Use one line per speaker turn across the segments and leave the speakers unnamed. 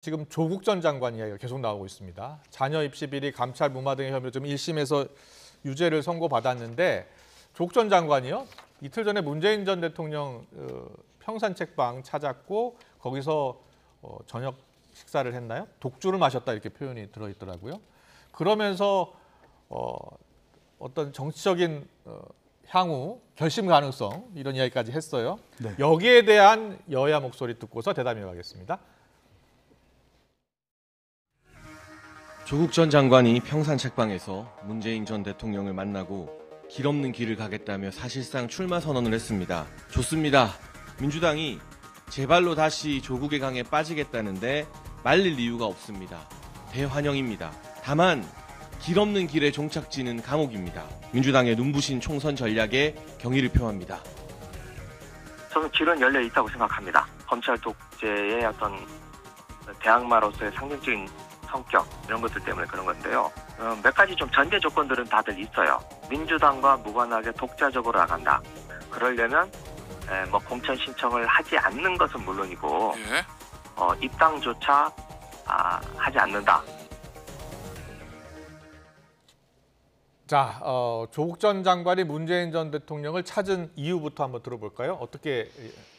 지금 조국 전 장관 이야기가 계속 나오고 있습니다. 자녀 입시 비리, 감찰 무마 등의 혐의로 좀 1심에서 유죄를 선고받았는데 조국 전 장관이요. 이틀 전에 문재인 전 대통령 평산 책방 찾았고 거기서 저녁 식사를 했나요? 독주를 마셨다 이렇게 표현이 들어있더라고요. 그러면서 어떤 정치적인 향후 결심 가능성 이런 이야기까지 했어요. 네. 여기에 대한 여야 목소리 듣고서 대담해 가겠습니다.
조국 전 장관이 평산 책방에서 문재인 전 대통령을 만나고 길 없는 길을 가겠다며 사실상 출마 선언을 했습니다. 좋습니다. 민주당이 제발로 다시 조국의 강에 빠지겠다는데 말릴 이유가 없습니다. 대환영입니다. 다만 길 없는 길의 종착지는 감옥입니다. 민주당의 눈부신 총선 전략에 경의를 표합니다.
저는 길은 열려 있다고 생각합니다. 검찰 독재의 어떤 대항마로서의 상징적인 성격 이런 것들 때문에 그런 건데요. 몇 가지 좀 전제 조건들은 다들 있어요. 민주당과 무관하게 독자적으로 나간다. 그러려면 공천 신청을 하지 않는 것은 물론이고 입당조차 하지 않는다.
자, 조국 전 장관이 문재인 전 대통령을 찾은 이유부터 한번 들어볼까요?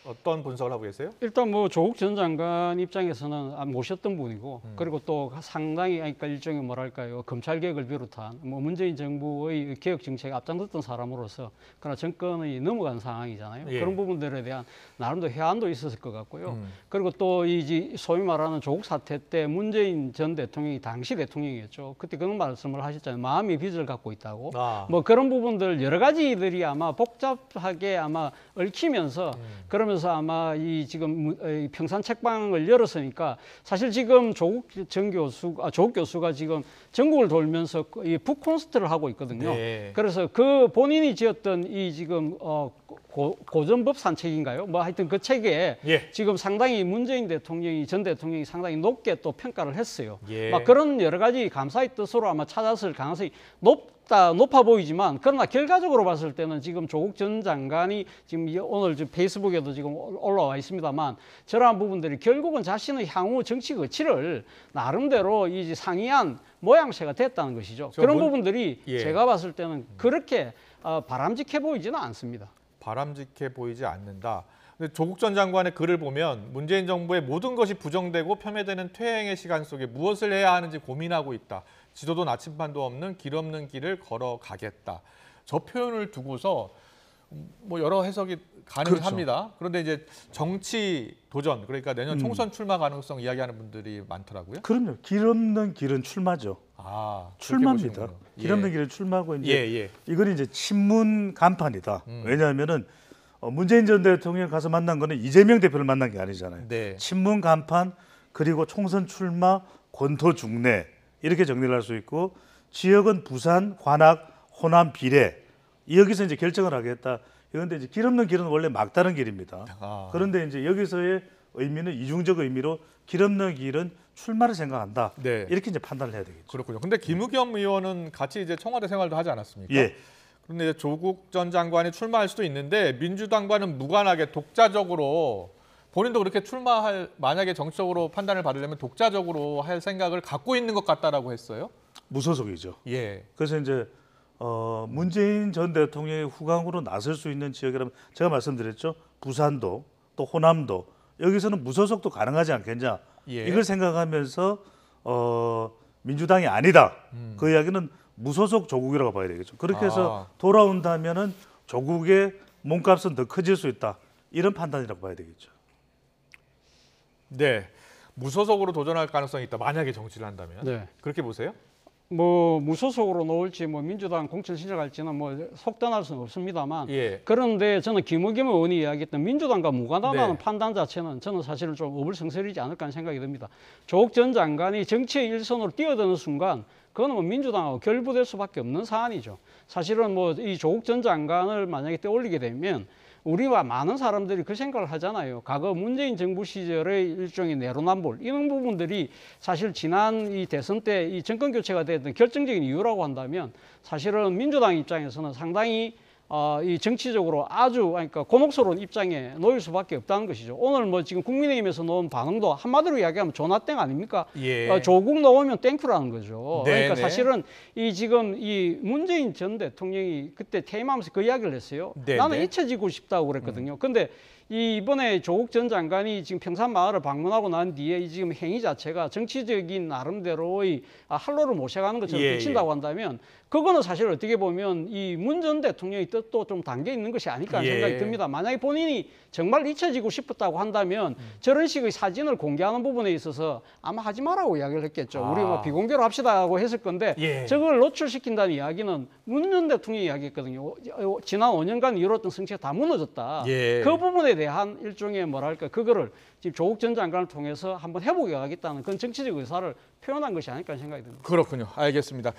어떤 분석을 하고 계세요?
일단 뭐 조국 전 장관 입장에서는 모셨던 분이고 그리고 또 상당히 그러니까 일종의 뭐랄까요 검찰 개혁을 비롯한 뭐 문재인 정부의 개혁 정책에 앞장섰던 사람으로서 그러나 정권이 넘어간 상황이잖아요.
예.
그런 부분들에 대한 나름도 해안도 있었을 것 같고요. 그리고 또 이 소위 말하는 조국 사태 때 문재인 전 대통령이 당시 대통령이었죠. 그때 그런 말씀을 하셨잖아요. 마음의 빚을 갖고 있다고. 뭐 그런 부분들 여러 가지들이 아마 복잡하게 아마 얽히면서 그러면서 아마 이 지금 평산 책방을 열었으니까 사실 지금 조국 교수가 지금 전국을 돌면서 이 북콘서트를 하고 있거든요.
네.
그래서 그 본인이 지었던 이 지금 고전법 산책인가요? 뭐 하여튼 그 책에 지금 상당히 문재인 전 대통령이 상당히 높게 또 평가를 했어요. 막 그런 여러 가지 감사의 뜻으로 아마 찾았을 가능성이 높아 보이지만 그러나 결과적으로 봤을 때는 지금 조국 전 장관이 지금 오늘 페이스북에도 지금 올라와 있습니다만 저러한 부분들이 결국은 자신의 향후 정치 거취를 나름대로 이 상이한 모양새가 됐다는 것이죠. 그런 부분들이 제가 봤을 때는 그렇게 바람직해 보이지는 않습니다.
바람직해 보이지 않는다. 근데 조국 전 장관의 글을 보면 문재인 정부의 모든 것이 부정되고 폄훼되는 퇴행의 시간 속에 무엇을 해야 하는지 고민하고 있다. 지도도 나침반도 없는 길 없는 길을 걸어가겠다. 저 표현을 두고서 뭐 여러 해석이 가능합니다. 그렇죠. 그런데 이제 정치 도전, 그러니까 내년 총선 출마 가능성 이야기하는 분들이 많더라고요.
그럼요. 길 없는 길은 출마죠. 출마입니다. 길 없는 길은 출마고 이제 이건 이제 친문 간판이다. 왜냐하면은 문재인 전 대통령 가서 만난 거는 이재명 대표를 만난 게 아니잖아요. 네. 친문 간판 그리고 총선 출마 권토 중내 이렇게 정리를 할 수 있고 지역은 부산, 관악, 호남, 비례 여기서 이제 결정을 하겠다. 그런데 이제 길 없는 길은 원래 막다른 길입니다. 그런데 이제 여기서의 의미는 이중적 의미로 길 없는 길은 출마를 생각한다. 네. 이렇게 이제 판단을 해야 되겠죠.
그렇군요. 근데 김의겸 의원은 같이 이제 청와대 생활도 하지 않았습니까? 예. 그런데 이제 조국 전 장관이 출마할 수도 있는데 민주당과는 무관하게 독자적으로 본인도 그렇게 만약에 정치적으로 판단을 받으려면 독자적으로 할 생각을 갖고 있는 것 같다라고 했어요.
무소속이죠.
예.
그래서 이제 문재인 전 대통령의 후광으로 나설 수 있는 지역이라면 제가 말씀드렸죠. 부산도 또 호남도 여기서는 무소속도 가능하지 않겠냐. 이걸 생각하면서 민주당이 아니다. 그 이야기는 무소속 조국이라고 봐야 되겠죠. 그렇게 해서 돌아온다면은 조국의 몸값은 더 커질 수 있다. 이런 판단이라고 봐야 되겠죠.
네, 무소속으로 도전할 가능성이 있다. 만약에 정치를 한다면. 네. 그렇게 보세요?
뭐 무소속으로 놓을지 뭐 민주당 공천 신청할지는 뭐 속단할 수는 없습니다만 그런데 저는 김의겸 의원이 이야기했던 민주당과 무관하다는 판단 자체는 저는 사실은 좀 어불성설이지 않을까 하는 생각이 듭니다. 조국 전 장관이 정치의 일선으로 뛰어드는 순간 그거는 뭐 민주당하고 결부될 수밖에 없는 사안이죠. 사실은 뭐 이 조국 전 장관을 만약에 떠올리게 되면 우리와 많은 사람들이 그 생각을 하잖아요. 과거 문재인 정부 시절의 일종의 내로남불 이런 부분들이 사실 지난 이 대선 때 이 정권 교체가 됐던 결정적인 이유라고 한다면 사실은 민주당 입장에서는 상당히 이 정치적으로 아주 그러니까 곤혹스러운 입장에 놓일 수밖에 없다는 것이죠. 오늘 뭐 지금 국민의힘에서 놓은 반응도 한마디로 이야기하면 조나땡 아닙니까? 조국 놓으면 땡큐라는 거죠. 그러니까 사실은 이 지금 이 문재인 전 대통령이 그때 퇴임하면서 그 이야기를 했어요. 나는 잊혀지고 싶다고 그랬거든요. 근데 이번에 조국 전 장관이 지금 평산마을을 방문하고 난 뒤에 이 지금 행위 자체가 정치적인 나름대로의 활로를 모셔가는 것처럼 비친다고 한다면 그거는 사실 어떻게 보면 이 문 전 대통령의 뜻도 좀 담겨 있는 것이 아닐까 하는 생각이 듭니다. 만약에 본인이 정말 잊혀지고 싶었다고 한다면 저런 식의 사진을 공개하는 부분에 있어서 아마 하지 말라고 이야기를 했겠죠. 우리 뭐 비공개로 합시다고 했을 건데 저걸 노출시킨다는 이야기는 문 전 대통령이 이야기했거든요. 지난 5년간 이뤘던 정치가 다 무너졌다. 그 부분에 대한 일종의 뭐랄까 그거를 지금 조국 전 장관을 통해서 한번 해보게 하겠다는 그런 정치적 의사를 표현한 것이 아닐까 생각이 듭니다.
그렇군요. 알겠습니다.